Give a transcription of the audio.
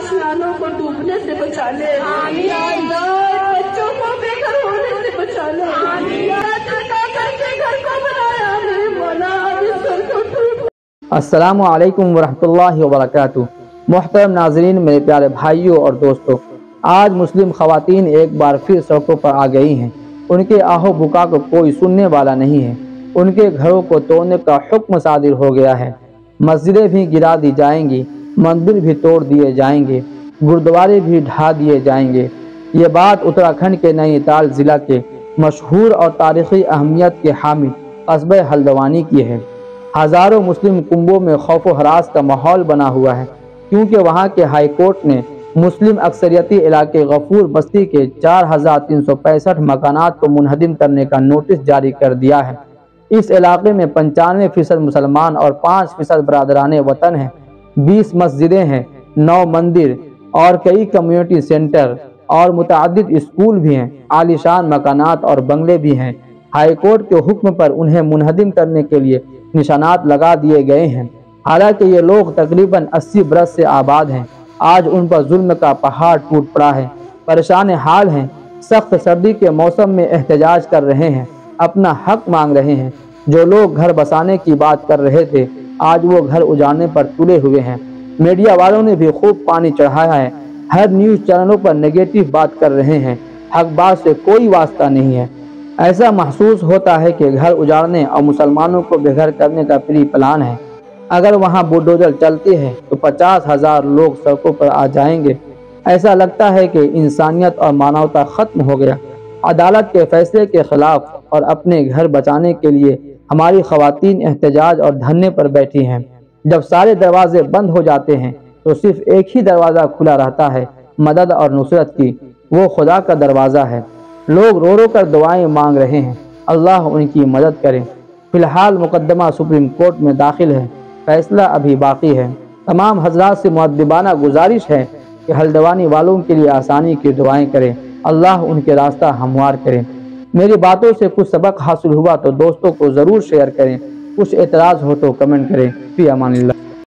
आशियानों को डूबने से बचा ले। या अल्लाह बच्चों को बेघर होने से बचा ले। या करके घर को बनाया मेरे मौला, इस घर को टूट। अस्सलामु अलैकुम वरहमतुल्लाहि वबरकातुहू। मुहतरम नाज़रीन, मेरे प्यारे भाइयों और दोस्तों, आज मुस्लिम ख़वातीन एक बार फिर सड़कों पर आ गई हैं। उनके आहो बुका को कोई सुनने वाला नहीं है। उनके घरों को तोड़ने का हुक्म सादिर हो गया है। मस्जिदें भी गिरा दी जाएंगी, मंदिर भी तोड़ दिए जाएंगे, गुरुद्वारे भी ढा दिए जाएंगे। ये बात उत्तराखंड के नैनीताल ज़िला के मशहूर और तारीख़ी अहमियत के हामिल कस्बे हल्द्वानी की है। हज़ारों मुस्लिम कुंबों में खौफ व हरास का माहौल बना हुआ है, क्योंकि वहाँ के हाई कोर्ट ने मुस्लिम अक्सरियती इलाके गफूर बस्ती के 4365 मकानात को मुनहदिम करने का नोटिस जारी कर दिया है। इस इलाके में 95% मुसलमान और 5% बरादरान वतन हैं। 20 मस्जिदें हैं, 9 मंदिर और कई कम्युनिटी सेंटर और मुतअद्दिद स्कूल भी हैं। आलीशान मकानात और बंगले भी हैं। हाई कोर्ट के हुक्म पर उन्हें मुनहदिम करने के लिए निशानात लगा दिए गए हैं। हालांकि ये लोग तकरीबन 80 बरस से आबाद हैं। आज उन पर जुल्म का पहाड़ टूट पड़ा है। परेशान हाल हैं। सख्त सर्दी के मौसम में एहतजाज कर रहे हैं, अपना हक मांग रहे हैं। जो लोग घर बसाने की बात कर रहे थे, आज वो घर उजाड़ने पर तुले हुए हैं। मीडिया वालों ने भी खूब पानी चढ़ाया है। हर न्यूज़ चैनलों पर नेगेटिव बात कर रहे हैं। हकबाज से कोई वास्ता नहीं है। ऐसा महसूस होता है कि घर उजाड़ने और मुसलमानों को बेघर करने का प्री प्लान है। अगर वहाँ बुलडोजर चलती है तो 50,000 लोग सड़कों पर आ जाएंगे। ऐसा लगता है कि इंसानियत और मानवता खत्म हो गया। अदालत के फैसले के खिलाफ और अपने घर बचाने के लिए हमारी ख़वातीन एहतजाज और धरने पर बैठी हैं। जब सारे दरवाजे बंद हो जाते हैं तो सिर्फ एक ही दरवाज़ा खुला रहता है, मदद और नुसरत की। वो खुदा का दरवाज़ा है। लोग रो रो कर दुआएं मांग रहे हैं, अल्लाह उनकी मदद करे। फ़िलहाल मुकदमा सुप्रीम कोर्ट में दाखिल है, फैसला अभी बाकी है। तमाम हजरात से मुअद्दिबाना गुजारिश है कि हल्द्वानी वालों के लिए आसानी की दुआएं करें, अल्लाह उनके रास्ता हमवार करें। मेरी बातों से कुछ सबक हासिल हुआ तो दोस्तों को ज़रूर शेयर करें। कुछ एतराज़ हो तो कमेंट करें। फ़ी अमानिल्लाह।